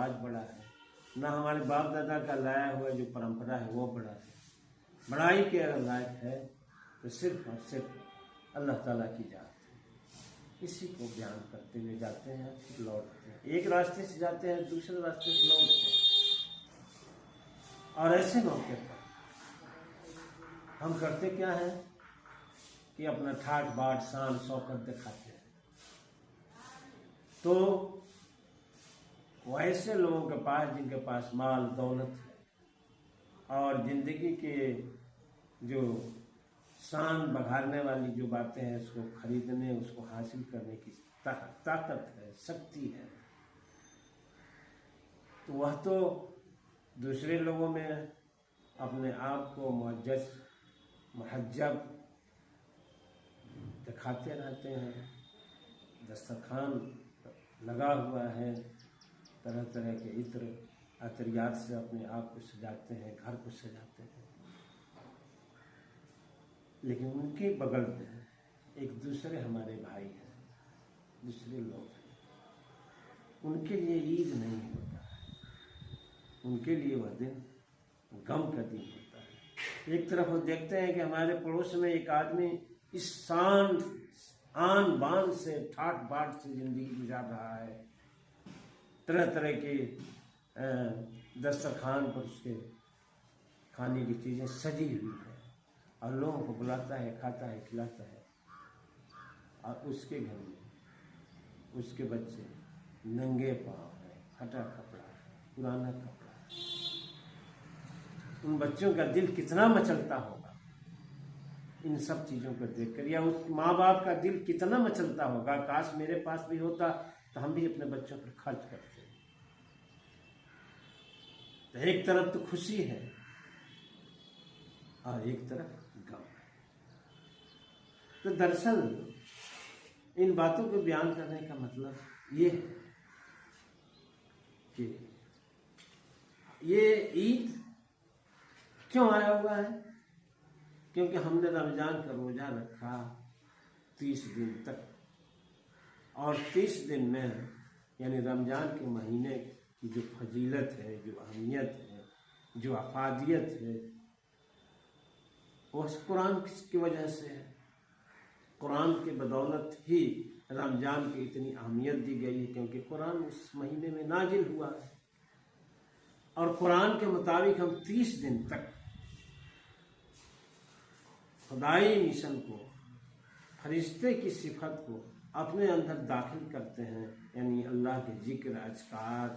रिवाज बड़ा है, ना हमारे बाप दादा का लाया हुआ जो परंपरा है वो बड़ा है। बड़ाई के अगर लायक है तो सिर्फ और सिर्फ अल्लाह ताला की जात है। इसी को बयान करते हुए जाते हैं, फिर लौटते हैं। एक रास्ते से जाते हैं, दूसरे रास्ते से लौटते हैं। और ऐसे मौके पर हम करते क्या है कि अपना ठाट बाट शान शौकत दिखाते हैं। तो वैसे लोगों के पास जिनके पास माल दौलत है और ज़िंदगी के जो शान बढ़ाने वाली जो बातें हैं उसको खरीदने, उसको हासिल करने की ताकत है, शक्ति है, तो वह तो दूसरे लोगों में अपने आप को मुअज्जज महज्जब दिखाते रहते हैं। दस्तरखान लगा हुआ है, तरह तरह के इत्र अतरियात से अपने आप को सजाते हैं, घर को सजाते हैं। लेकिन उनके बगल में एक दूसरे हमारे भाई हैं, दूसरे लोग हैं, उनके लिए ईद नहीं होता है, उनके लिए वह दिन गम का दिन होता है। एक तरफ वो देखते हैं कि हमारे पड़ोस में एक आदमी इस शान आन बान से ठाट बाट से जिंदगी गुजार रहा है, तरह तरह के दस्तरखान पर उसके खाने की चीज़ें सजी हुई है और लोगों को बुलाता है, खाता है, खिलाता है, और उसके घर में उसके बच्चे नंगे पाँव है, फटा कपड़ा है, पुराना कपड़ा है। उन बच्चों का दिल कितना मचलता होगा इन सब चीज़ों को देखकर, या उस माँ बाप का दिल कितना मचलता होगा, काश मेरे पास भी होता तो हम भी अपने बच्चों पर खर्च करते। तो एक तरफ तो खुशी है और एक तरफ गम है। तो दरअसल इन बातों को बयान करने का मतलब ये है कि ये ईद क्यों आया हुआ है, क्योंकि हमने रमज़ान का रोज़ा रखा 30 दिन तक, और 30 दिन में यानी रमज़ान के महीने की जो फजीलत है, जो अहमियत है, जो अफादियत है, वह कुरान की वजह से है। कुरान के बदौलत ही रमज़ान की इतनी अहमियत दी गई है, क्योंकि कुरान उस महीने में नाजिल हुआ है। और कुरान के मुताबिक हम 30 दिन तक खुदाई मिशन को, फरिश्ते की सिफत को अपने अंदर दाखिल करते हैं, यानी अल्लाह के जिक्र, अज़कार,